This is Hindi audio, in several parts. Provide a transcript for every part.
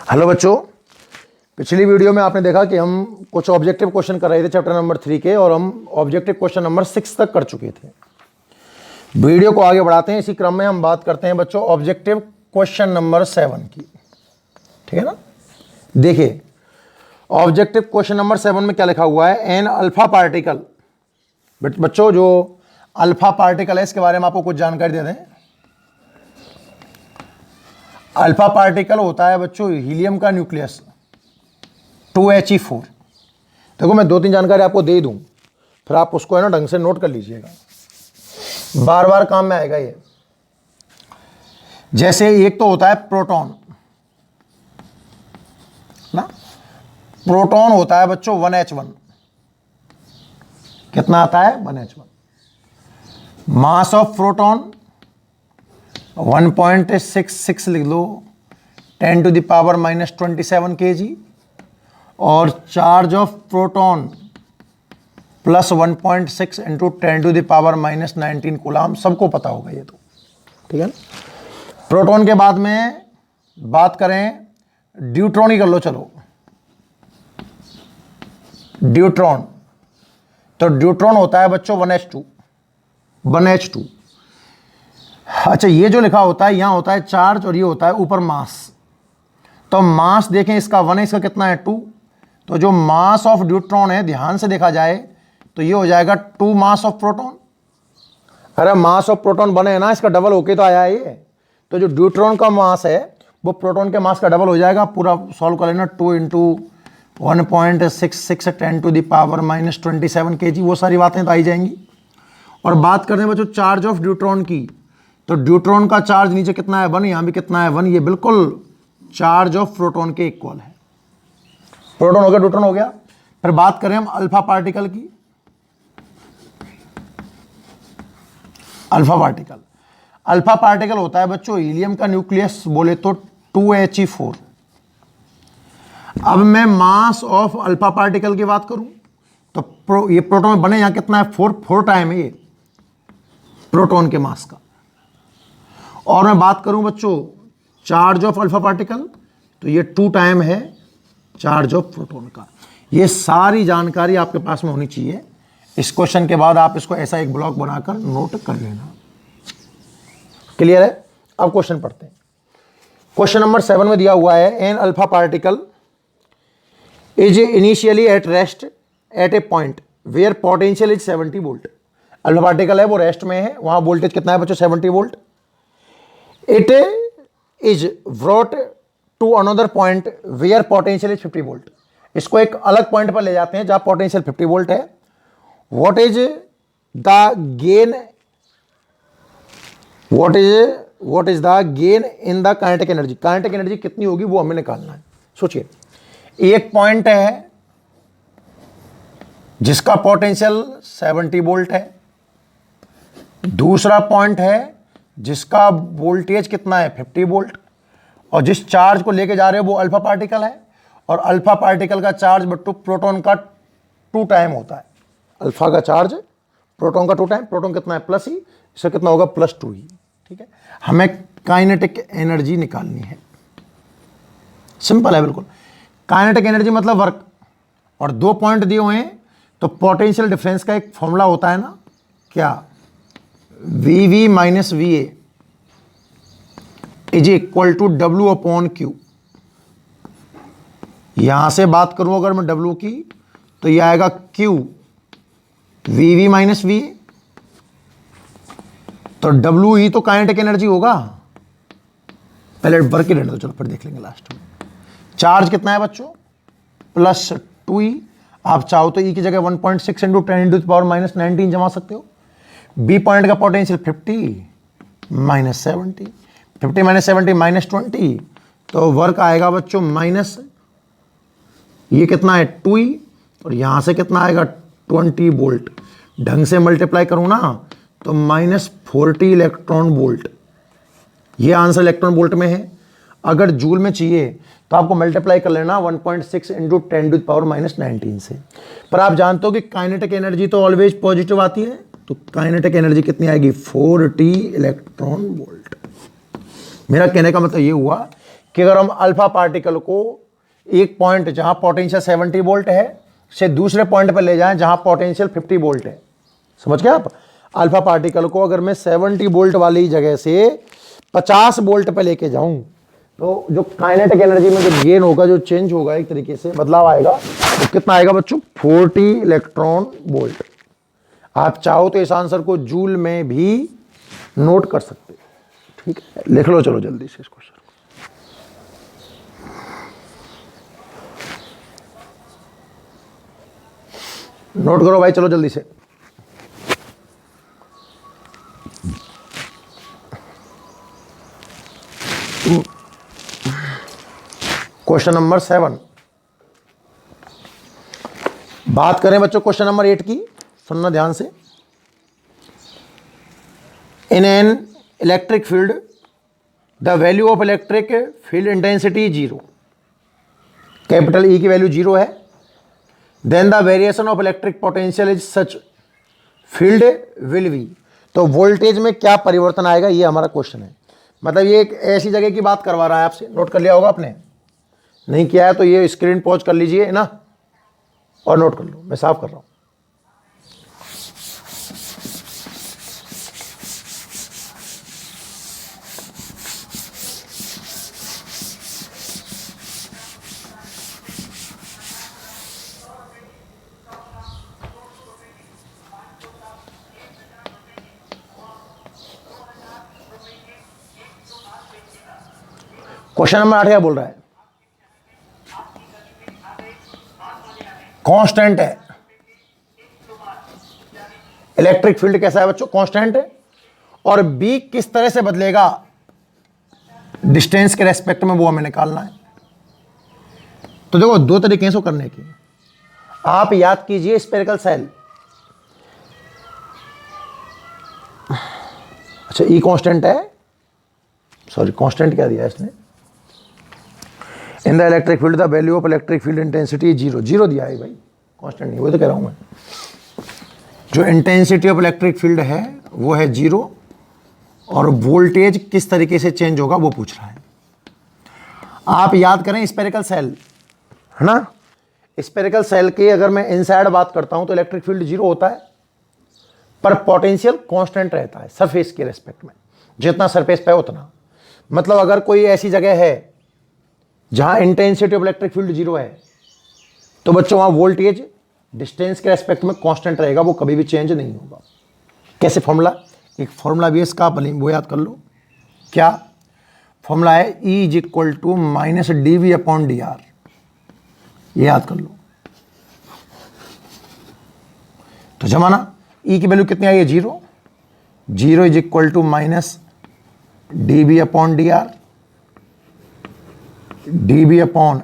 हेलो बच्चों, पिछली वीडियो में आपने देखा कि हम कुछ ऑब्जेक्टिव क्वेश्चन कर रहे थे चैप्टर नंबर 3 के, और हम ऑब्जेक्टिव क्वेश्चन नंबर 6 तक कर चुके थे। वीडियो को आगे बढ़ाते हैं, इसी क्रम में हम बात करते हैं बच्चों ऑब्जेक्टिव क्वेश्चन नंबर 7 की। ठीक है ना। देखिए ऑब्जेक्टिव क्वेश्चन नंबर 7 में क्या लिखा हुआ है, एन अल्फा पार्टिकल। बच्चों जो अल्फा पार्टिकल है इसके बारे में आपको कुछ जानकारी दे दें। अल्फा पार्टिकल होता है बच्चों हीलियम का न्यूक्लियस 2He4। देखो मैं 2-3 जानकारी आपको दे दूं, फिर आप उसको है ना ढंग से नोट कर लीजिएगा, बार बार काम में आएगा ये। जैसे एक तो होता है प्रोटॉन ना, प्रोटॉन होता है बच्चों 1H1। कितना आता है 1H1। मास ऑफ प्रोटॉन 1.66 लिख लो, 10 to the power -27 kg। और charge of proton plus 1.6 into 10 to the power -19 coulomb. सबको पता होगा ये तो, ठीक है ना। प्रोटॉन के बाद में बात करें ड्यूट्रॉन ही कर लो, चलो ड्यूट्रॉन। तो ड्यूट्रॉन होता है बच्चों 1H2। अच्छा ये जो लिखा होता है यहां होता है चार्ज और ये होता है ऊपर मास। तो मास देखें इसका 1 है, इसका कितना है 2। तो जो मास ऑफ ड्यूट्रॉन है ध्यान से देखा जाए तो ये हो जाएगा 2 मास ऑफ प्रोटॉन। अरे मास ऑफ प्रोटॉन बने है ना, इसका डबल होके तो आया है ये। तो जो ड्यूट्रॉन का मास है वो प्रोटॉन के मास का डबल हो जाएगा। पूरा सॉल्व कर लेना, 2 into 1.66 10 to the power -27 kg। वो सारी बातें तो आई जाएंगी। और बात करते हैं बच्चों चार्ज ऑफ ड्यूट्रॉन की। तो ड्यूट्रॉन का चार्ज नीचे कितना है 1, यहां भी कितना है 1। ये बिल्कुल चार्ज ऑफ प्रोटॉन के इक्वल है। प्रोटॉन हो गया, ड्यूट्रॉन हो गया। फिर बात करें हम अल्फा पार्टिकल की। अल्फा पार्टिकल होता है बच्चों हीलियम का न्यूक्लियस बोले तो 2He4। अब मैं मास ऑफ अल्फा पार्टिकल की बात करूं तो ये प्रोटॉन बने यहां कितना है 4 टाइम है ये प्रोटॉन के मास का। और मैं बात करूं बच्चों चार्ज ऑफ अल्फा पार्टिकल तो ये 2 टाइम है चार्ज ऑफ प्रोटॉन का। ये सारी जानकारी आपके पास में होनी चाहिए। इस क्वेश्चन के बाद आप इसको ऐसा एक ब्लॉक बनाकर नोट कर लेना। क्लियर है। अब क्वेश्चन पढ़ते हैं। क्वेश्चन नंबर 7 में दिया हुआ है an alpha particle is initially at rest at a point where potential is 70 volt. Alpha particle है वो रेस्ट में है, वहां वोल्टेज कितना है बच्चों 70 volt. It is brought to another point where potential is 50 volt. इसको एक अलग पॉइंट पर ले जाते हैं जहां पोटेंशियल 50 वोल्ट है। What is the gain in the kinetic energy. Kinetic energy कितनी होगी वो हमें निकालना है। सोचिए एक पॉइंट है जिसका पोटेंशियल 70 वोल्ट है, दूसरा पॉइंट है जिसका वोल्टेज कितना है 50 वोल्ट, और जिस चार्ज को लेके जा रहे हो वो अल्फा पार्टिकल है। और अल्फा पार्टिकल का चार्ज बट्टू प्रोटॉन का 2 टाइम होता है। अल्फा का चार्ज प्रोटॉन का 2 टाइम। प्रोटॉन कितना है प्लस ही, इसका कितना होगा +2 ही। ठीक है, हमें काइनेटिक एनर्जी निकालनी है। सिंपल है बिल्कुल। काइनेटिक एनर्जी मतलब वर्क, और 2 पॉइंट दिए हुए हैं तो पोटेंशियल डिफरेंस का एक फॉर्मूला होता है ना, क्या VV - VA is equal to W/Q। यहां से बात करूं अगर मैं W की तो यह आएगा Q VV - VA। तो W ही तो काइनेटिक एनर्जी होगा। पहले वर्क ही रहने दो, चलो फिर देख लेंगे लास्ट में। चार्ज कितना है बच्चों +2E। आप चाहो तो E की जगह 1.6 इंटू 10 to the power -19 जमा सकते हो। बी पॉइंट का पोटेंशियल 50 -70, 50 - 70 -20, तो वर्क आएगा बच्चों माइनस, ये कितना है 2E, और यहां से कितना आएगा 20 वोल्ट। ढंग से मल्टीप्लाई करूं ना तो -40 इलेक्ट्रॉन वोल्ट। ये आंसर इलेक्ट्रॉन वोल्ट में है। अगर जूल में चाहिए तो आपको मल्टीप्लाई कर लेना 1.6 इंटू 10 to the power -19 से। पर आप जानते हो कि काइनेटिक एनर्जी तो ऑलवेज पॉजिटिव आती है, तो काइनेटिक एनर्जी कितनी आएगी 40 इलेक्ट्रॉन वोल्ट। मेरा कहने का मतलब ये हुआ कि अगर हम अल्फा पार्टिकल को एक पॉइंट जहां पोटेंशियल 70 वोल्ट है से दूसरे पॉइंट पर ले जाएं जहां पोटेंशियल 50 वोल्ट है, समझ गए आप। अल्फा पार्टिकल को अगर मैं 70 वोल्ट वाली जगह से 50 वोल्ट पे लेके जाऊं तो जो काइनेटिक एनर्जी में जो गेन होगा, जो चेंज होगा, एक तरीके से बदलाव आएगा, तो कितना आएगा बच्चों? 40 इलेक्ट्रॉन वोल्ट। आप चाहो तो इस आंसर को जूल में भी नोट कर सकते, ठीक है, लिख लो चलो जल्दी से इस क्वेश्चन। नोट करो भाई, चलो जल्दी से। Question number 7। बात करें बच्चों क्वेश्चन नंबर 8 की, सुनना ध्यान से। In an electric field the value of electric field intensity 0, capital E की वैल्यू 0 है। Then the variation of electric potential is such field will be, तो वोल्टेज में क्या परिवर्तन आएगा, ये हमारा क्वेश्चन है। मतलब ये एक ऐसी जगह की बात करवा रहा है आपसे, नोट कर लिया होगा आपने, नहीं किया है तो ये स्क्रीन पॉज कर लीजिए ना और नोट कर लो, मैं साफ कर रहा हूं। क्वेश्चन नंबर 8 क्या बोल रहा है? कांस्टेंट है, इलेक्ट्रिक फील्ड कैसा है बच्चों? कांस्टेंट है। और बी किस तरह से बदलेगा डिस्टेंस के रेस्पेक्ट में, वो हमें निकालना है। तो देखो दो तरीके हैं इसको करने की। आप याद कीजिए स्फेरिकल सेल, अच्छा ई कांस्टेंट है, सॉरी कांस्टेंट क्या दिया इसने, in the electric field the value of electric field intensity 0, 0 दिया है भाई, कांस्टेंट नहीं, वो तो कह रहा हूं मैं। जो इंटेंसिटी ऑफ इलेक्ट्रिक फील्ड है वो है 0 और वोल्टेज किस तरीके से चेंज होगा वो पूछ रहा है। आप याद करें स्फेरिकल सेल है ना, स्फेरिकल सेल के अगर मैं इनसाइड बात करता हूं तो इलेक्ट्रिक फील्ड 0 होता है पर पोटेंशियल कांस्टेंट रहता है सरफेस के रेस्पेक्ट में, जितना सरफेस पे उतना। मतलब अगर कोई ऐसी जगह है जहां इंटेंसिटी ऑफ इलेक्ट्रिक फील्ड 0 है तो बच्चों वहां वोल्टेज डिस्टेंस के रेस्पेक्ट में कांस्टेंट रहेगा, वो कभी भी चेंज नहीं होगा। कैसे फॉर्मूला, एक फॉर्मूला भी है इसका, वो याद कर लो। क्या फॉर्मूला है? E is equal to minus dV upon dr, ये याद कर लो। तो जमाना E की वैल्यू कितनी आई है? 0, 0 is equal to minus dV upon dr, dV upon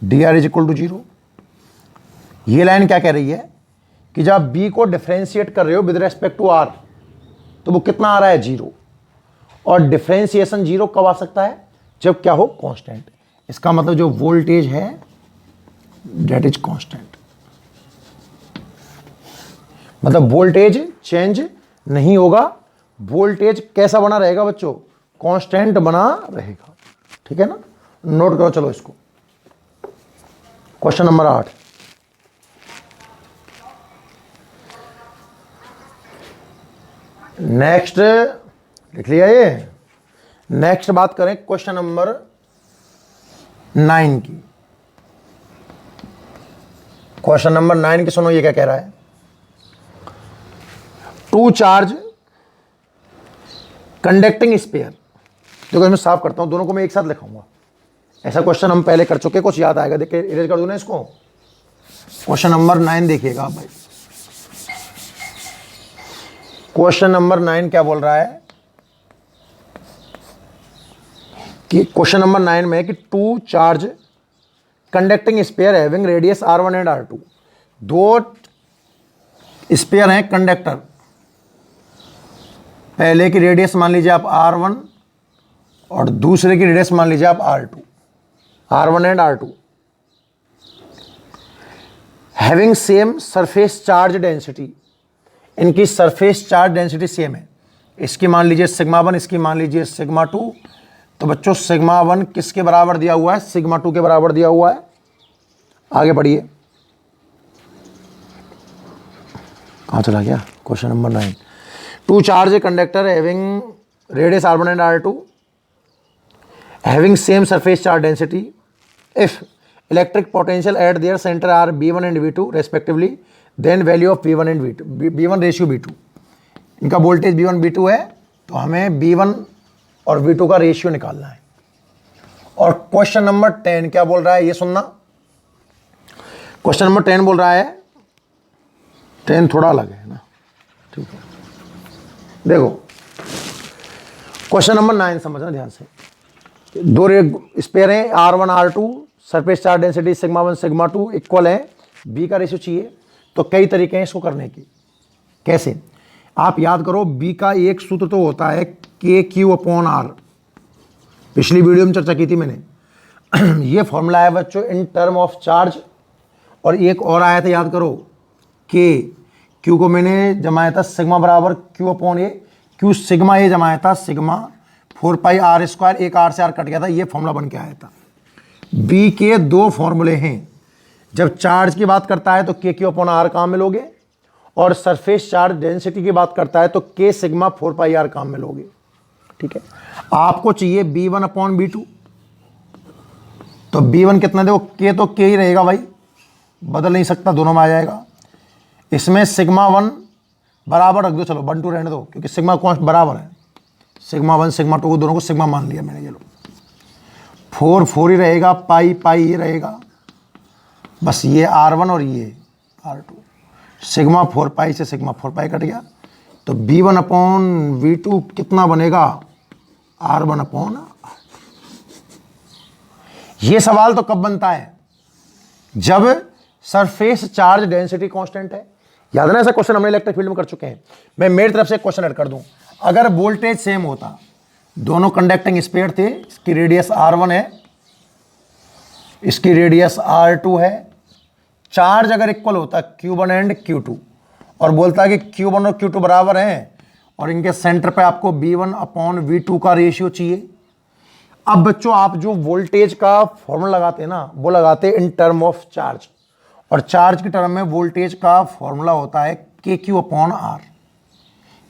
dr is equal to 0। ये लाइन क्या कह रही है कि जब b को डिफरेंशिएट कर रहे हो विद रेस्पेक्ट टू r तो वो कितना आ रहा है? 0। और डिफरेंशिएशन 0 कब आ सकता है? जब क्या हो? कांस्टेंट। इसका मतलब जो वोल्टेज है दैट इज कांस्टेंट, मतलब वोल्टेज चेंज नहीं होगा, वोल्टेज कैसा बना रहेगा बच्चों? कांस्टेंट बना रहेगा, ठीक है ना। नोट करो चलो इसको। क्वेश्चन नंबर 8, नेक्स्ट लिख लिया ये। नेक्स्ट बात करें क्वेश्चन नंबर 9 की। क्वेश्चन नंबर 9 की सुनो, ये क्या कह रहा है? टू चार्ज कंडक्टिंग स्फीयर, देखो इसमें साफ करता हूं, दोनों को मैं एक साथ लिखाऊंगा। ऐसा क्वेश्चन हम पहले कर चुके, कुछ याद आएगा, देखिए इरेज कर दूं ना इसको। क्वेश्चन नंबर 9 देखिएगा आप भाई। क्वेश्चन नंबर 9 क्या बोल रहा है कि क्वेश्चन नंबर 9 में कि two charge conducting sphere having radius r1 and r2, दो स्फीयर हैं कंडक्टर, पहले की रेडियस मान लीजिए आप r1 और दूसरे की रेडियस मान लीजिए आप r2, r1 and r2, having same surface charge density, इनकी सरफेस चार्ज डेंसिटी सेम है। इसकी मान लीजिए सिग्मा 1, इसकी मान लीजिए सिग्मा 2, तो बच्चों सिग्मा 1 किसके बराबर दिया हुआ है, सिग्मा 2 के बराबर दिया हुआ है। आगे बढ़िए, कहाँ चला गया, question number 9। Two charge a conductor having radius r1 and r2 having same surface charge density if electric potential at their centre are v1 and v2 respectively, then value of v1 and v2, v1 ratio v2। इनका वोल्टेज v1 v2 है, तो हमें v1 और v2 का रेशियो निकालना है। और क्वेश्चन नंबर 10 क्या बोल रहा है, ये सुनना। क्वेश्चन नंबर 10 बोल रहा है, 10 थोड़ा अलग है ना, ठीक है। देखो क्वेश्चन नंबर 9 समझना ध्यान से। दो स्पेयर हैं r1 r2, surface charge density sigma 1 sigma 2 equal है, b का रेशियो चाहिए। तो कई तरीके हैं इसको करने के। कैसे, आप याद करो b का एक सूत्र तो होता है KQ/R, पिछली वीडियो में चर्चा की थी मैंने। ये फॉर्मूला है बच्चों इन टर्म ऑफ चार्ज। और एक और आया था, याद करो, Q को मैंने जमाया था सिग्मा बराबर Q/A, Q सिग्मा ए जमाया था सिग्मा 4πr², एक r से r कट गया था, ये फॉर्मूला बन के आया था। b के दो फॉर्मूले हैं। जब चार्ज की बात करता है तो KQ/R काम में लोगे, और सरफेस चार्ज डेंसिटी की बात करता है तो K सिग्मा 4πr काम में लोगे, ठीक है। आपको चाहिए B1/B2, तो B1 कितना, देखो K तो K ही रहेगा भाई, बदल नहीं सकता, दोनों में आ जाएगा। इसमें सिग्मा 1 बराबर रख दो, चलो 1 2 रहने दो, क्योंकि सिग्मा कॉन्स्ट बराबर है। सिग्मा 1 सिग्मा 2 दोनों को सिग्मा मान लिया मैंने, ये लो 4 4 ही रहेगा, पाई पाई ये रहेगा, बस ये r1 और ये r2। सिग्मा 4π से सिग्मा 4π कट गया, तो B1/V2 कितना बनेगा, r1/। ये सवाल तो कब बनता है, जब सरफेस चार्ज डेंसिटी कांस्टेंट है। याद है ना, ऐसा क्वेश्चन हमने इलेक्ट्रिक फील्ड में कर चुके हैं। मैं मेरी तरफ से क्वेश्चन ऐड कर दूं, अगर वोल्टेज सेम होता, दोनों कंडक्टिंग स्पेयर थे, इसकी रेडियस r1 है, इसकी रेडियस r2 है, चार्ज अगर इक्वल होता Q1 एंड Q2, और बोलता है कि Q1 और Q2 बराबर हैं, और इनके सेंटर पे आपको B1/V2 का रेशियो चाहिए। अब बच्चों आप जो वोल्टेज का फॉर्मूला लगाते हैं ना, वो लगाते हैं इन टर्म ऑफ चार्ज, और चार्ज के टर्म में वोल्टेज का फॉर्मूला होता है KQ/R।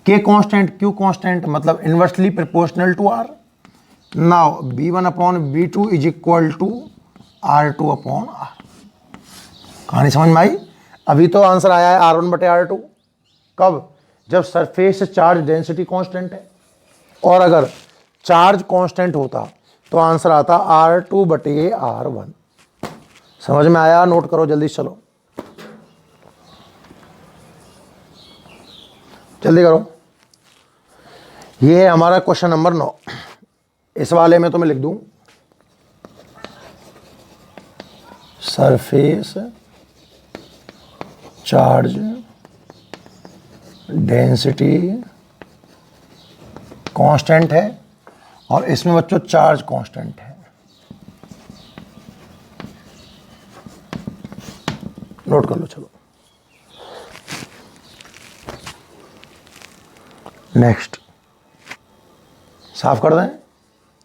K constant, Q constant, मतलब inversely proportional to R। Now B1/V2 is equal to R2/R। कहानी समझ में आई। अभी तो आंसर आया है R1/R2, कब, जब सरफेस चार्ज डेंसिटी कांस्टेंट है, और अगर चार्ज कांस्टेंट होता तो आंसर आता R2/R1। समझ में आया, नोट करो जल्दी, चलो जल्दी करो। ये है हमारा क्वेश्चन नंबर 9। इस वाले में तो मैं लिख दूं सरफेस चार्ज डेंसिटी कांस्टेंट है, और इसमें बच्चों चार्ज कांस्टेंट है। नोट कर लो, चलो नेक्स्ट। साफ कर दें,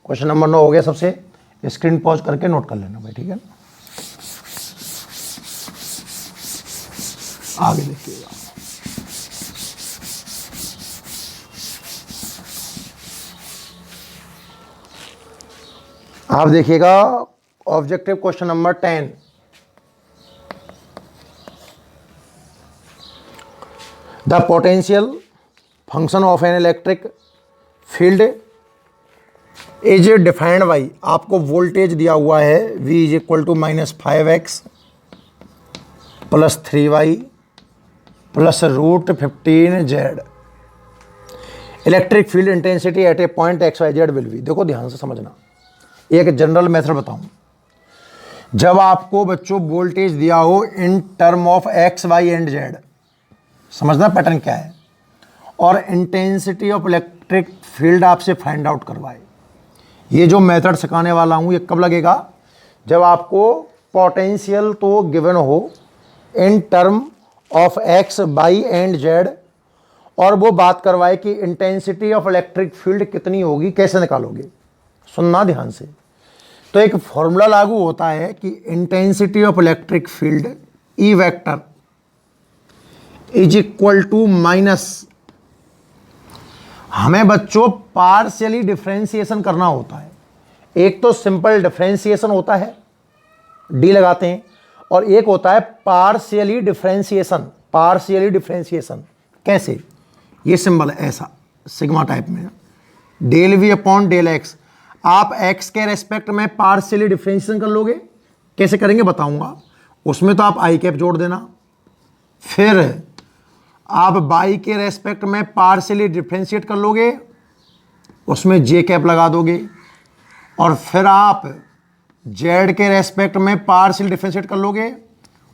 क्वेश्चन नंबर 9 हो गया सबसे। स्क्रीन पॉज करके नोट कर लेना भाई, ठीक है। आगे देखिएगा, आप देखिएगा objective question number 10। The potential function of an electric field is defined by, आपको वोल्टेज दिया हुआ है V is equal to -5x + 3y + √15z। Electric field intensity at a point XYZ will be. देखो ध्यान से समझना, एक जनरल मेथड बताऊं। जब आपको बच्चों वोल्टेज दिया हो इन term of x, y and z, समझना पैटर्न क्या है, और इंटेंसिटी ऑफ इलेक्ट्रिक फील्ड आपसे फाइंड आउट करवाए। ये जो मेथड सिखाने वाला हूं ये कब लगेगा, जब आपको पोटेंशियल तो गिवन हो इन term of x, y and z, और वो बात करवाए कि इंटेंसिटी ऑफ इलेक्ट्रिक फील्ड कितनी होगी, कैसे निकालोगे। सुनना ध्यान से। तो एक फॉर्मूला लागू होता है कि intensity of electric field E vector is equal to minus, हमें बच्चों पार्शियली डिफरेंशिएशन करना होता है। एक तो सिंपल डिफरेंशिएशन होता है, डी लगाते हैं, और एक होता है पार्शियली डिफरेंशिएशन। पार्शियली डिफरेंशिएशन कैसे, ये सिंबल है ऐसा सिग्मा टाइप में, del V upon del X. आप एक्स के रेस्पेक्ट में पार्शियली डिफरेंशिएशन कर लोगे, कैसे करेंगे बताऊंगा। उसमें तो आप आई कैप जोड़ देना, फिर आप बाई के रेस्पेक्ट में पार्शियली डिफरेंशिएट कर लोगे, उसमें जे कैप लगा दोगे, और फिर आप जेड के रेस्पेक्ट में पार्शियल डिफरेंशिएट कर लोगे,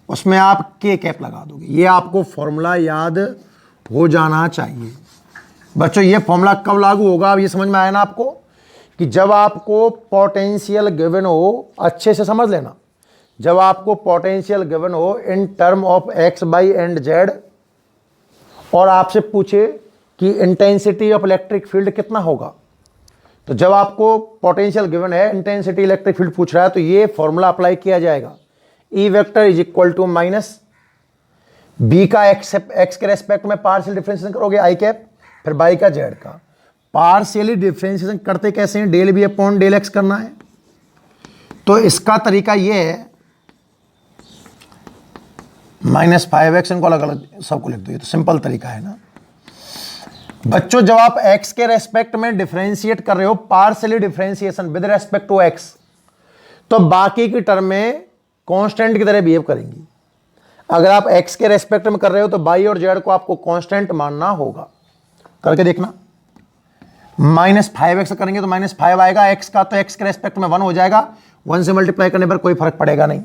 उसमें आप के कैप लगा दोगे। ये आपको फॉर्मूला याद हो जाना चाहिए बच्चों। ये फॉर्मूला कब लागू होगा, अब ये समझ में आया ना आपको, कि जब आपको पोटेंशियल गिवन हो, अच्छे से समझ लेना, जब आपको पोटेंशियल गिवन हो इन term of x by and Z, और आपसे पूछे कि इंटेंसिटी ऑफ इलेक्ट्रिक फील्ड कितना होगा, तो जब आपको पोटेंशियल गिवन है, इंटेंसिटी इलेक्ट्रिक फील्ड पूछ रहा है, तो ये फॉर्मूला अप्लाई किया जाएगा। E vector is equal to minus B का एक्स के रेस्पेक्ट में पार्शियल डिफरेंशिएशन करोगे आई कैप, फिर बाई का जेड का। पार्शियली डिफरेंशिएशन करते कैसे हैं, del B upon del X करना है। तो इसका तरीका ये है, -5x इनको अलग अलग सबको लिख दो, ये तो सिंपल तरीका है ना बच्चों। जब आप x के रेस्पेक्ट में डिफरेंशिएट कर रहे हो, partially differentiation with respect to x, तो बाकी की टर्म में कांस्टेंट की तरह बिहेव करेंगी। अगर आप x के रेस्पेक्ट में कर रहे हो तो बाई और जेड को आपको कांस्टेंट मानना होगा। करके देखना, -5x करेंगे तो -5 आएगा, x का तो x के रेस्पेक्ट में 1 हो जाएगा, 1 से मल्टीप्लाई करने पर कोई फर्क पड़ेगा नहीं।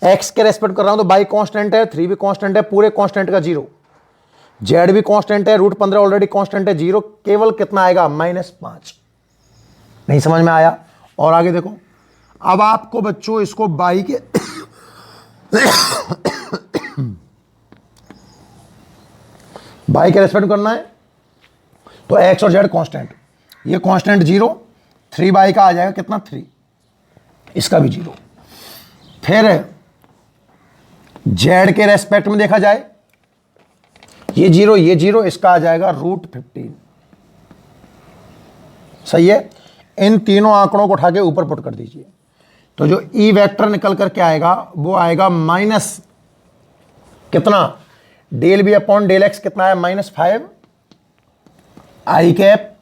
x के रेस्पेक्ट कर रहा हूं तो बाई कांस्टेंट है, 3 भी कांस्टेंट है, पूरे कांस्टेंट का 0, जेड भी कांस्टेंट है, √15 ऑलरेडी कांस्टेंट है, 0 केवल कितना आएगा -5। नहीं समझ में आया, और आगे देखो। अब आपको बच्चों इसको बाई के बाई के रेस्पेक्ट करना है, तो x और z कांस्टेंट, ये कांस्टेंट 0, 3 बाई का आ जाएगा कितना 3, इसका भी 0। फिर z के रेस्पेक्ट में देखा जाए, ये 0 ये 0, इसका आ जाएगा √15। सही है, इन तीनों आंकड़ों को उठा के ऊपर पुट कर दीजिए, तो जो ई वेक्टर निकल कर के आएगा वो आएगा माइनस कितना, del B upon del X कितना है, -5 I cap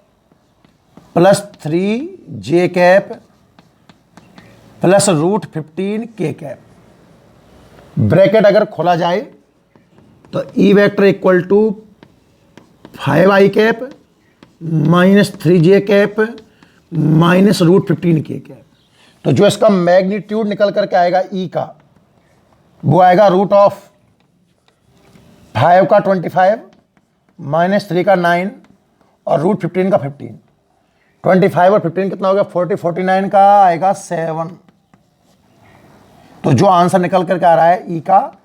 +3 J cap plus √15 K cap. Bracket अगर खोला जाए तो E vector equal to 5 I cap -3 J cap -√15 K cap. तो जो इसका मैग्नीट्यूड निकल करके आएगा ई का, वो आएगा √5 का 25 -3 का 9 और √15 का 15। 25 और 15 कितना हो गया, 40, 49 का आएगा 7। तो जो आंसर निकल करके आ रहा है ई का,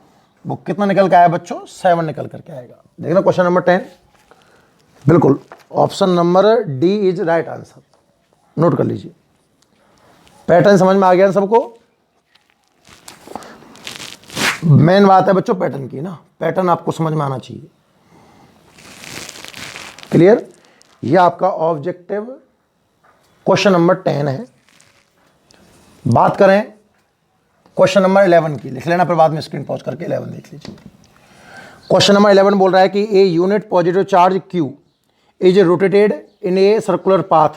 वो कितना निकल के आया बच्चों, 7 निकल करके आएगा। देखना क्वेश्चन नंबर 10, बिल्कुल option number D is right answer. Note कर लीजिए, पैटर्न समझ में आ गया सबको। मेन बात है बच्चों पैटर्न की ना, पैटर्न आपको समझ में आना चाहिए। क्लियर, ये आपका ऑब्जेक्टिव क्वेश्चन नंबर 10 है। बात करें क्वेश्चन नंबर 11 की, लिख लेना फिर बाद में स्क्रीन पॉज करके 11 देख लीजिए। क्वेश्चन नंबर 11 बोल रहा है कि a unit positive charge Q is rotated in a circular path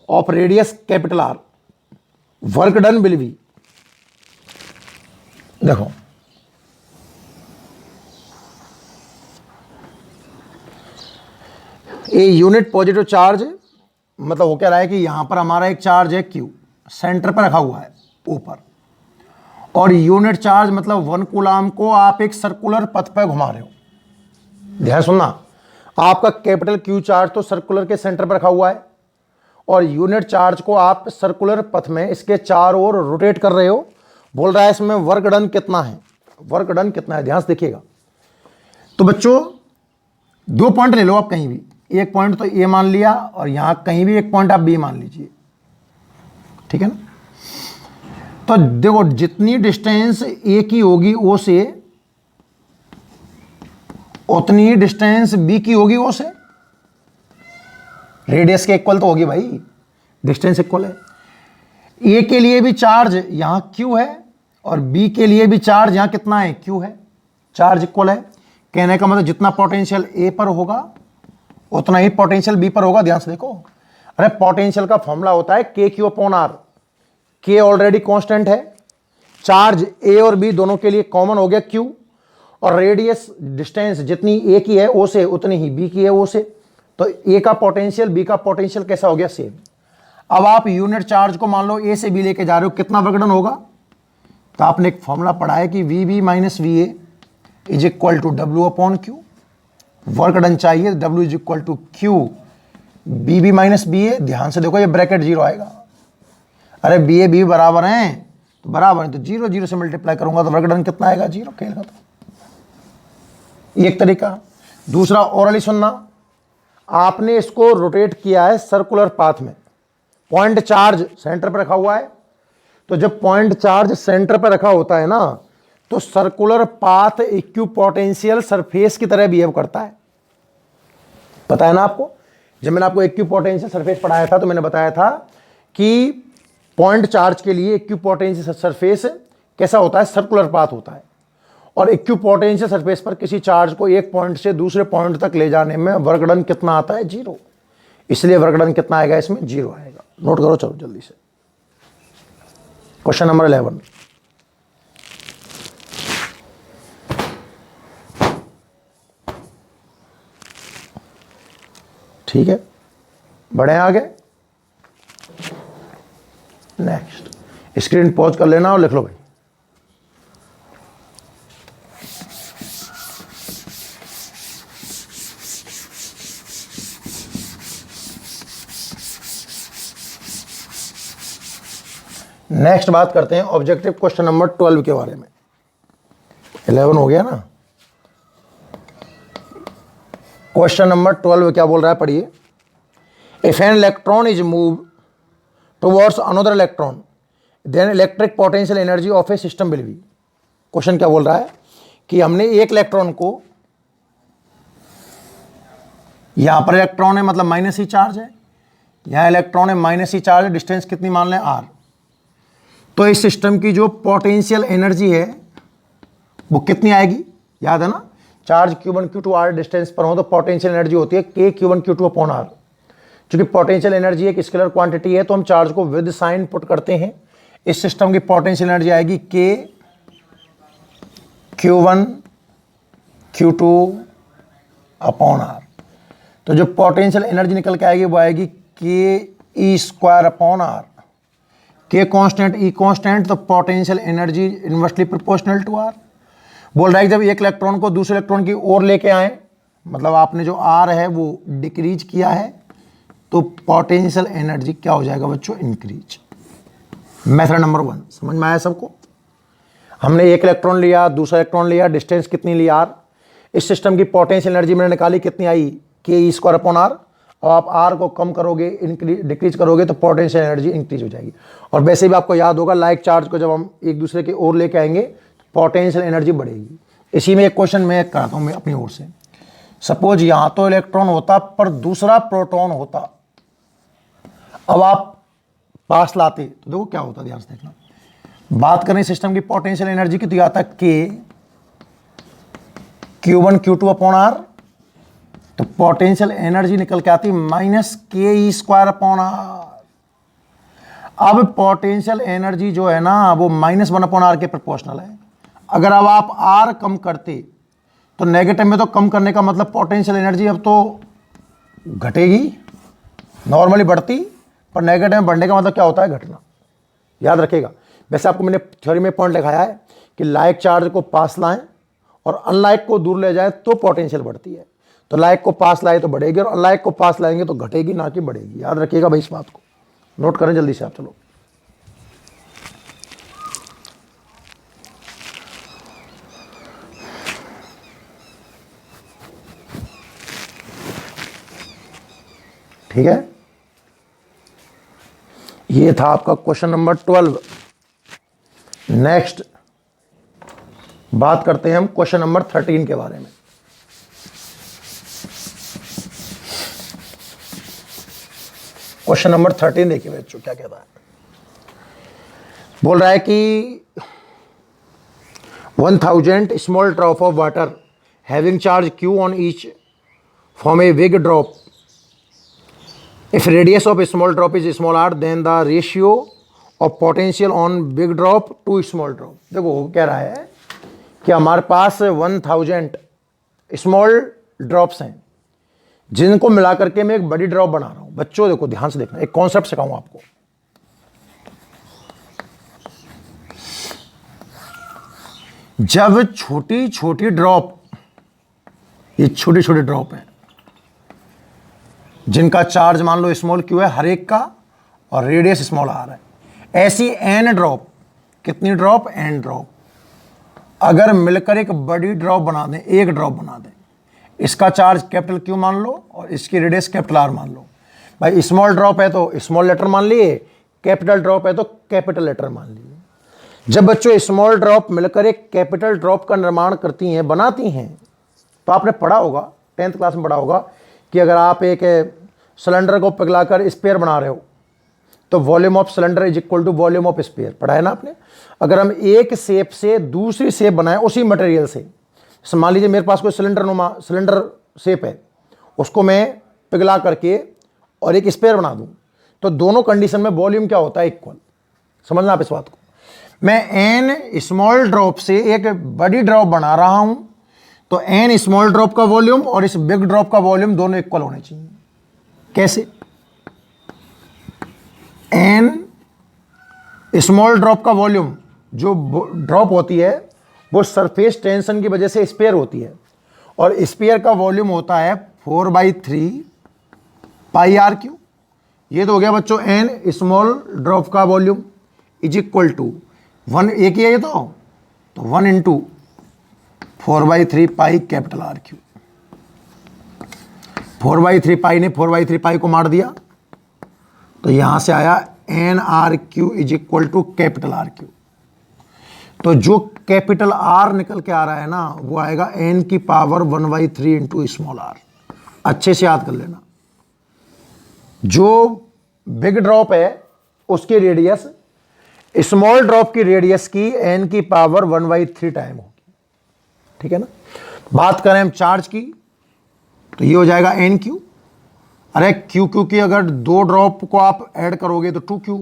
of radius R, work done will be. देखो ए यूनिट पॉजिटिव चार्ज मतलब वो कह रहा है कि यहां पर हमारा एक चार्ज है Q, सेंटर पर रखा हुआ है ऊपर, और यूनिट चार्ज मतलब 1 कूलाम को आप एक सर्कुलर पथ पर घुमा रहे हो। ध्यान सुनना, आपका कैपिटल Q चार्ज तो सर्कुलर के सेंटर पर रखा हुआ है, और यूनिट चार्ज को आप सर्कुलर पथ में इसके चारों ओर रोटेट कर रहे हो। बोल रहा है इसमें वर्क डन कितना है, वर्क डन कितना है, ध्यान से देखिएगा। तो बच्चों 2 पॉइंट ले लो आप कहीं भी, एक पॉइंट तो ए मान लिया और यहां कहीं भी एक पॉइंट आप बी मान लीजिए। ठीक है ना। तो देखो जितनी डिस्टेंस ए की होगी ओ से, उतनी ही डिस्टेंस बी की होगी ओ से। रेडियस के इक्वल तो होगी भाई, डिस्टेंस इक्वल है। ए के लिए भी चार्ज यहां क्यू है और बी के लिए भी चार्ज यहां कितना है, क्यू है। चार्ज इक्वल है, कहने का मतलब जितना पोटेंशियल ए पर होगा उतना ही पोटेंशियल बी पर होगा। ध्यान से देखो, अरे पोटेंशियल का फॉर्मूला होता है के क्यू अपॉन आर। के ऑलरेडी कांस्टेंट है, चार्ज ए और बी दोनों के लिए कॉमन हो गया क्यू, और रेडियस डिस्टेंस जितनी ए की है ओ से उतनी ही बी की है ओ से। तो ए का पोटेंशियल बी का पोटेंशियल कैसा हो गया, सेम। अब आप यूनिट चार्ज को मान लो ए से बी लेके जा रहे हो, कितना वर्क डन होगा। तो आपने एक फॉर्मूला पढ़ा है कि V B minus V A is equal to W upon Q. Work done चाहिए, W is equal to Q B B minus B A. ध्यान से देखो ये ब्रैकेट जीरो आएगा। अरे बी ए बी बराबर हैं तो बराबर है, तो जीरो जीरो से मल्टीप्लाई करूंगा तो वर्क डन कितना आएगा, जीरो। खेल खत्म। एक तरीका। दूसरा ओरली सुनना, आपने इसको रोटेट किया है सर्कुलर पाथ में, पॉइंट चार्ज सेंटर पर रखा हुआ है। तो जब पॉइंट चार्ज सेंटर पर रखा होता है ना, तो सर्कुलर पाथ इक्विपोटेंशियल सरफेस की तरह बिहेव करता है। पता है ना आपको, जब मैंने आपको इक्विपोटेंशियल सरफेस पढ़ाया था तो मैंने बताया था कि पॉइंट चार्ज के लिए इक्विपोटेंशियल सरफेस कैसा होता है, सर्कुलर पाथ होता है। और इक्विपोटेंशियल सरफेस पर किसी चार्ज को एक पॉइंट से दूसरे पॉइंट तक ले जाने में वर्क डन कितना आता है, जीरो। इसलिए वर्क डन कितना आएगा, इसमें जीरो आएगा। नोट करो चलो जल्दी से। क्वेश्चन नंबर 11, ठीक है, बढ़े आगे। नेक्स्ट, स्क्रीन पॉज कर लेना और लिख लो भाई। नेक्स्ट बात करते हैं ऑब्जेक्टिव क्वेश्चन नंबर 12 के बारे में। 11 हो गया ना। क्वेश्चन नंबर 12 क्या बोल रहा है, पढ़िए। If an electron is move towards another electron then electric potential energy of a system will be. Question क्या बोल रहा है कि हमने एक इलेक्ट्रॉन को, यहां पर इलेक्ट्रॉन है मतलब माइनस ही चार्ज है, यहां इलेक्ट्रॉन है माइनस ही चार्ज है, डिस्टेंस कितनी मान लें, आर। तो इस सिस्टम की जो पोटेंशियल एनर्जी है वो कितनी आएगी, याद है ना। Charge Q1 Q2 R distance पर हो तो पोटेंशियल एनर्जी होती है K Q1 Q2 upon R। क्योंकि पोटेंशियल एनर्जी एक स्केलर क्वांटिटी है तो हम चार्ज को विद साइन पुट करते हैं। इस सिस्टम की पोटेंशियल एनर्जी आएगी K Q1 Q2 upon R। तो जो पोटेंशियल एनर्जी निकल के आएगी वो आएगी K E square upon R। K constant E constant, तो potential energy inversely proportional to R। बोल रहा है जब एक इलेक्ट्रॉन को दूसरे इलेक्ट्रॉन की ओर लेके आए, मतलब आपने जो R है वो डिक्रीज किया है, तो पोटेंशियल एनर्जी क्या हो जाएगा बच्चों, इंक्रीज। मेथड नंबर 1 समझ में आया सबको। हमने एक इलेक्ट्रॉन लिया, दूसरा इलेक्ट्रॉन लिया, डिस्टेंस कितनी ली, R। इस सिस्टम की पोटेंशियल एनर्जी मैंने निकाली, कितनी आई, K E square upon R। और आप R को कम करोगे, डिक्रीज करोगे तो पोटेंशियल एनर्जी इंक्रीज हो जाएगी। और वैसे भी आपको याद होगा लाइक चार्ज को जब हम एक दूसरे की ओर लेके आएंगे पोटेंशियल एनर्जी बढ़ेगी। इसी में एक क्वेश्चन मैं कराता हूं मैं अपनी ओर से। सपोज यहां तो इलेक्ट्रॉन होता पर दूसरा प्रोटॉन होता, अब आप पास लाते तो देखो क्या होता, ध्यान से देखना। बात करें सिस्टम की पोटेंशियल एनर्जी की तो यह आता K Q1 Q2 upon R। तो पोटेंशियल एनर्जी निकल के आती minus K E square upon R। अब पोटेंशियल एनर्जी जो है ना वो -1 अपॉन R के प्रोपोर्शनल है। अगर अब आप R कम करते तो नेगेटिव में तो कम करने का मतलब पोटेंशियल एनर्जी अब तो घटेगी, नॉर्मली बढ़ती, पर नेगेटिव में बढ़ने का मतलब क्या होता है, घटना। याद रखिएगा। वैसे आपको मैंने थ्योरी में पॉइंट लिखाया है कि लाइक चार्ज को पास लाएं और अनलाइक को दूर ले जाए तो पोटेंशियल बढ़ती है। तो लाइक को पास लाए तो बढ़ेगी और अनलाइक को पास लाएंगे तो घटेगी, ना कि बढ़ेगी। याद रखिएगा भाई इस बात को, नोट करें जल्दी से आप। चलो ठीक है, ये था आपका क्वेश्चन नंबर 12। नेक्स्ट बात करते हैं हम क्वेश्चन नंबर 13 के बारे में। क्वेश्चन नंबर 13 देखिए बच्चों क्या कहता है। बोल रहा है कि 1000 small drop of water having charge Q on each form a big drop. If radius of a small drop is small r, then the ratio of potential on big drop to small drop। देखो वो कह रहा है कि हमारे पास 1000 स्मॉल ड्रॉप्स हैं जिनको मिला करके मैं एक बड़ी ड्रॉप बना रहा हूं। बच्चों देखो ध्यान से देखना, एक कॉन्सेप्ट सिखाऊं आपको। जब छोटी छोटी ड्रॉप, ये छोटी छोटी ड्रॉप है जिनका चार्ज मान लो स्मॉल क्यू है हर एक का और रेडियस स्मॉल आर है, ऐसी एन ड्रॉप, कितनी ड्रॉप, एन ड्रॉप अगर मिलकर एक बड़ी ड्रॉप बना दें, एक ड्रॉप बना दें, इसका चार्ज कैपिटल क्यू मान लो और इसकी रेडियस कैपिटल आर मान लो। भाई स्मॉल ड्रॉप है तो स्मॉल लेटर मान लिए, कैपिटल ड्रॉप है तो कैपिटल लेटर मान लिए। जब बच्चों स्मॉल ड्रॉप मिलकर एक कैपिटल ड्रॉप का निर्माण करती हैं, बनाती हैं, तो आपने पढ़ा होगा, 10th क्लास में पढ़ा होगा कि अगर आप एक सिलेंडर को पिघलाकर स्पेयर बना रहे हो तो volume of cylinder is equal to volume of sphere, पढ़ा है ना आपने। अगर हम एक शेप से दूसरी शेप बनाएं उसी मटेरियल से, मान लीजिए मेरे पास कोई सिलेंडर शेप है, उसको मैं पिघला करके और एक स्पेयर बना दूं, तो दोनों कंडीशन में वॉल्यूम क्या होता है, इक्वल। समझना आप इस बात को। मैं एन स्मॉल ड्रॉप से एक बड़ी ड्रॉप बना रहा हूं तो एन स्मॉल ड्रॉप का वॉल्यूम और इस बिग ड्रॉप का वॉल्यूम दोनों इक्वल होने चाहिए। कैसे? एन स्मॉल ड्रॉप का वॉल्यूम, जो ड्रॉप होती है वो सरफेस टेंशन की वजह से स्पेयर होती है, और स्पेयर का वॉल्यूम होता है 4/3 पाई आर क्यू। ये तो हो गया बच्चों एन स्मॉल ड्रॉप का वॉल्यूम इज इक्वल टू 1, एक ही है ये तो 1 into 4/3 pi capital R Q. 4/3 पाई ने 4/3 पाई को मार दिया तो यहां से आया N R Q is equal to capital R Q. तो जो कैपिटल आर निकल के आ रहा है ना वो आएगा एन की पावर 1/3 इंटू स्मॉल आर। अच्छे से याद कर लेना, जो बिग ड्रॉप है उसकी रेडियस स्मॉल ड्रॉप की रेडियस की एन की पावर 1/3 टाइम होगी, ठीक है ना। बात करें हम चार्ज की तो ये हो जाएगा एन क्यू। अरे क्यू क्यू की अगर 2 ड्रॉप को आप ऐड करोगे तो 2Q,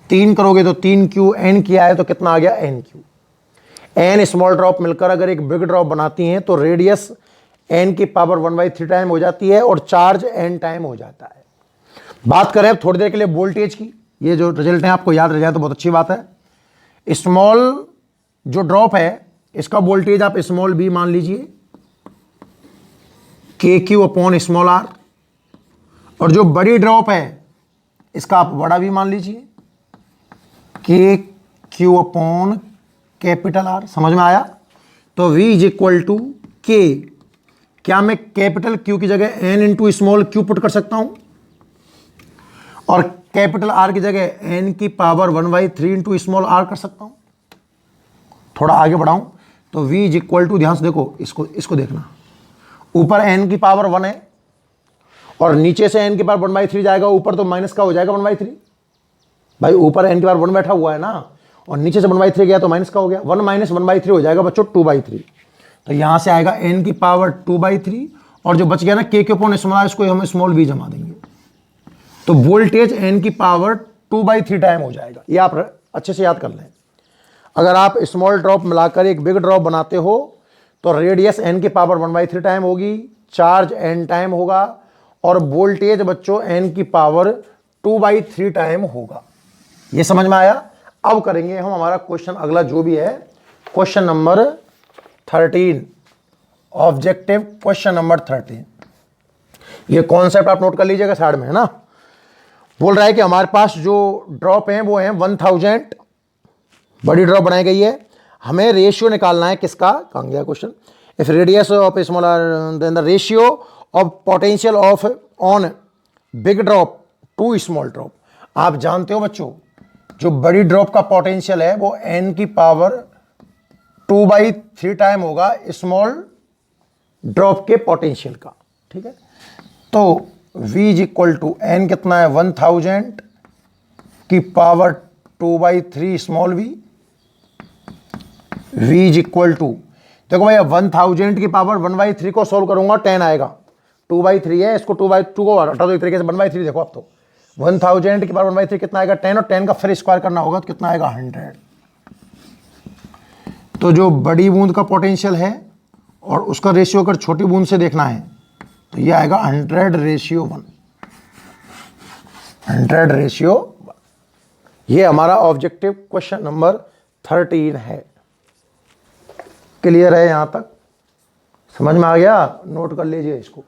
3 करोगे तो 3Q, एन किया है तो कितना आ गया N Q. N small drop मिलकर अगर एक बिग ड्रॉप बनाती हैं तो रेडियस एन की पावर 1/3 टाइम हो जाती है और चार्ज एन टाइम हो जाता है। बात करें अब थोड़ी देर के लिए वोल्टेज की, ये जो रिजल्ट है आपको याद रह जाए तो बहुत अच्छी बात है। स्मॉल जो ड्रॉप है इसका वोल्टेज आप स्मॉल बी मान लीजिए, के क्यू अपॉन स्मॉल आर, और जो बड़ी ड्रॉप है इसका आप बड़ा भी मान लीजिए, के क्यू अपॉन कैपिटल आर। समझ में आया? तो V इज इक्वल टू के, क्या मैं कैपिटल क्यू की जगह N into small Q put कर सकता हूं और कैपिटल आर की जगह एन की पावर 1/3 इंटू स्मॉल आर कर सकता हूं। थोड़ा आगे बढ़ाऊं तो V इज इक्वल टू, ध्यान से देखो, इसको देखना, ऊपर n की पावर 1 है और नीचे से n की पावर 1/3 जाएगा, ऊपर तो माइनस का हो जाएगा 1/3। भाई ऊपर n की पावर 1 बैठा हुआ है ना, और नीचे से 1/3 गया तो माइनस का हो गया, 1 माइनस 1/3 हो जाएगा बच्चों 2/3। तो यहां से आएगा n की पावर 2/3 और जो बच गया ना k के अपॉन स्मॉल, इसको हम स्मॉल v जमा देंगे तो वोल्टेज n की पावर 2/3 टाइम हो जाएगा। ये आप अच्छे से याद कर लें। अगर आप स्मॉल ड्रॉप मिलाकर एक बिग ड्रॉप बनाते हो तो रेडियस n की पावर 1/3 टाइम होगी, चार्ज n टाइम होगा और वोल्टेज बच्चों n की पावर 2/3 टाइम होगा। ये समझ में आया? अब करेंगे हम हमारा क्वेश्चन अगला जो भी है, question number 13, objective question number 13। ये कॉन्सेप्ट आप नोट कर लीजिएगा साइड में, है ना। बोल रहा है कि हमारे पास जो ड्रॉप हैं वो हैं 1000, बड़ी ड्रॉप बनाई गई है, हमें रेशियो निकालना है किसका, कहाँ गया question, if radius of small then the ratio of potential of on big drop to small drop. आप जानते हो बच्चों, जो बड़ी ड्रॉप का पोटेंशियल है वो n की पावर 2/3 टाइम होगा स्मॉल ड्रॉप के पोटेंशियल का। ठीक है, तो v is equal to n कितना है 1000 की power 2/3 small v। v is equal to, देखो भैया 1000 की पावर 1/3 को सोल्व करूंगा 10 आएगा, 2/3 है, इसको 2/2 को हटा दो एक तरीके से 1/3। देखो अब तो 1000 की पावर 1/3 कितना आएगा 10, और 10 का फिर स्क्वायर करना होगा तो कितना आएगा 100। तो जो बड़ी बूंद का पोटेंशियल है और उसका रेशियो अगर छोटी बूंद से देखना है तो ये आएगा 100:1, 100:1। ये हमारा ऑब्जेक्टिव क्वेश्चन नंबर 13 है। क्लियर है यहां तक? समझ में आ गया? नोट कर लीजिए इसको,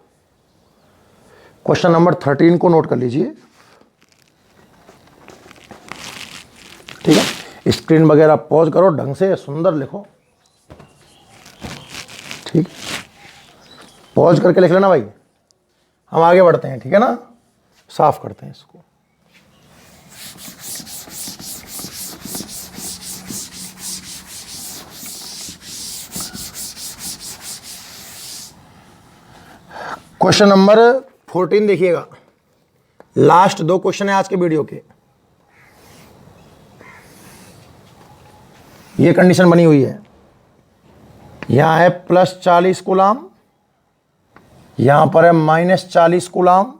क्वेश्चन नंबर 13 को नोट कर लीजिए। ठीक है, स्क्रीन वगैरह पॉज करो, ढंग से सुंदर लिखो। ठीक, पॉज करके लिख लेना भाई। हम आगे बढ़ते हैं, ठीक है ना, साफ करते हैं इसको। क्वेश्चन नंबर 14 देखिएगा, लास्ट 2 क्वेश्चन है आज के वीडियो के। ये कंडीशन बनी हुई है, यहां है +40 कूलाम, यहां पर है -40 कूलाम।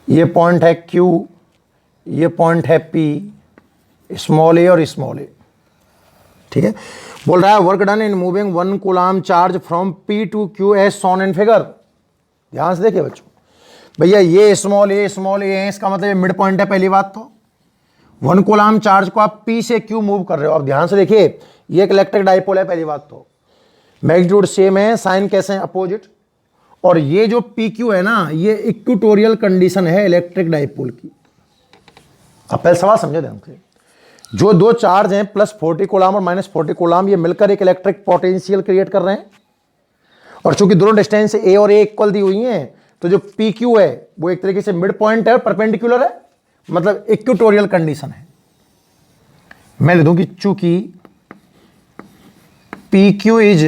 ये पॉइंट है Q, ये पॉइंट है P, स्मॉल a और स्मॉल a। ठीक है, बोल रहा है work done in moving 1 coulomb charge from P to Q as shown in figure. ध्यान से देखिए बच्चों, भैया ये स्मॉल a है, इसका मतलब ये मिड पॉइंट है। पहली बात तो 1 कूलाम चार्ज को आप P से Q मूव कर रहे हो। अब ध्यान से देखिए, ये एक इलेक्ट्रिक डाइपोल है। पहली बात तो मैग्नीट्यूड सेम है, साइन कैसे हैं अपोजिट, और ये जो PQ है ना, ये इक्वेटोरियल कंडीशन है इलेक्ट्रिक डाइपोल की। अब पहले सवाल समझे ध्यान से, जो 2 चार्ज हैं +40 कूलाम और -40 कूलाम, ये मिलकर एक इलेक्ट्रिक पोटेंशियल क्रिएट कर रहे हैं। और चूंकि दोनों डिस्टेंस A और A इक्वल दी हुई हैं, तो जो PQ है वो एक तरीके से मिड पॉइंट है और परपेंडिकुलर है, मतलब इक्वेटोरियल कंडीशन है। मैं लिख दूं कि चूंकि PQ is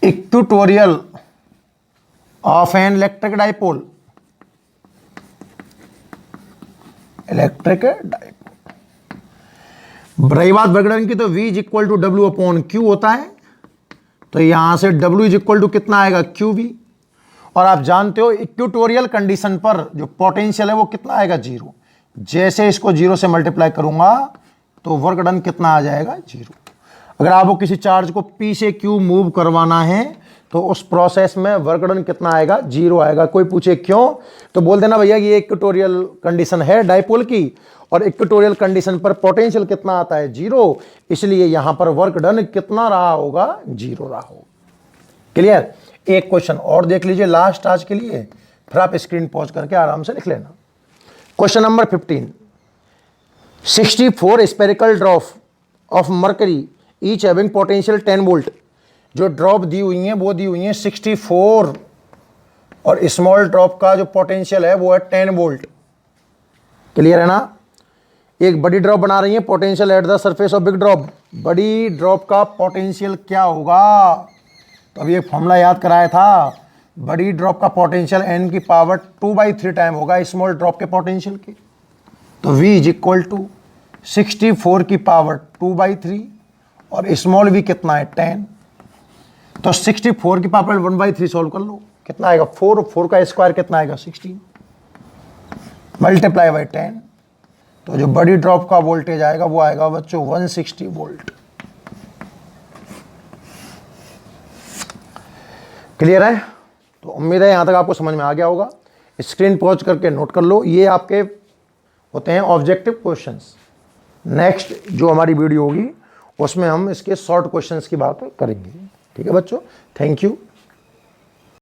equatorial of an electric dipole, electric dipole. रही बात वर्क डन की, तो V is equal to W/Q होता है, तो यहां से W इज इक्वल टू कितना आएगा QV। और आप जानते हो इक्वेटोरियल कंडीशन पर जो पोटेंशियल है वो कितना आएगा 0। जैसे इसको 0 से मल्टीप्लाई करूंगा तो वर्क डन कितना आ जाएगा 0। अगर आपको किसी चार्ज को P से Q मूव करवाना है तो उस प्रोसेस में वर्क डन कितना आएगा 0 आएगा। कोई पूछे क्यों, तो बोल देना भैया ये इक्वेटोरियल कंडीशन है डाइपोल की, और इक्वेटोरियल कंडीशन पर पोटेंशियल कितना आता है 0, इसलिए यहां पर वर्क डन कितना रहा होगा 0 रहा होगा। क्लियर? एक क्वेश्चन और देख लीजिए लास्ट आज के लिए, फिर आप स्क्रीन पॉज करके आराम से लिख लेना। Question number 15, 64 spherical drop of mercury each having potential 10 volt. जो ड्रॉप दी हुई हैं वो दी हुई हैं 64, और स्मॉल ड्रॉप का जो पोटेंशियल है वो है 10 वोल्ट। क्लियर है ना? एक बड़ी ड्रॉप बना रही है, potential at the surface of big drop. बड़ी ड्रॉप का पोटेंशियल क्या होगा, तो अभी एक फॉर्मूला याद कराया था, बड़ी ड्रॉप का पोटेंशियल n की पावर 2/3 टाइम होगा स्मॉल ड्रॉप के पोटेंशियल की। तो V इज इक्वल टू 64 की पावर 2/3, और स्मॉल v कितना है 10। तो 64 की पावर 1/3 सॉल्व कर लो, कितना आएगा 4 का स्क्वायर कितना आएगा 16 मल्टीप्लाई बाई 10। तो जो बड़ी ड्रॉप का वोल्टेज आएगा वो आएगा बच्चों 160 वोल्ट। क्लियर है? तो उम्मीद है यहां तक आपको समझ में आ गया होगा। स्क्रीन पॉज करके नोट कर लो, ये आपके होते हैं ऑब्जेक्टिव क्वेश्चंस। नेक्स्ट जो हमारी वीडियो होगी उसमें हम इसके शॉर्ट क्वेश्चंस की बात करेंगे। ठीक है बच्चों, थैंक यू।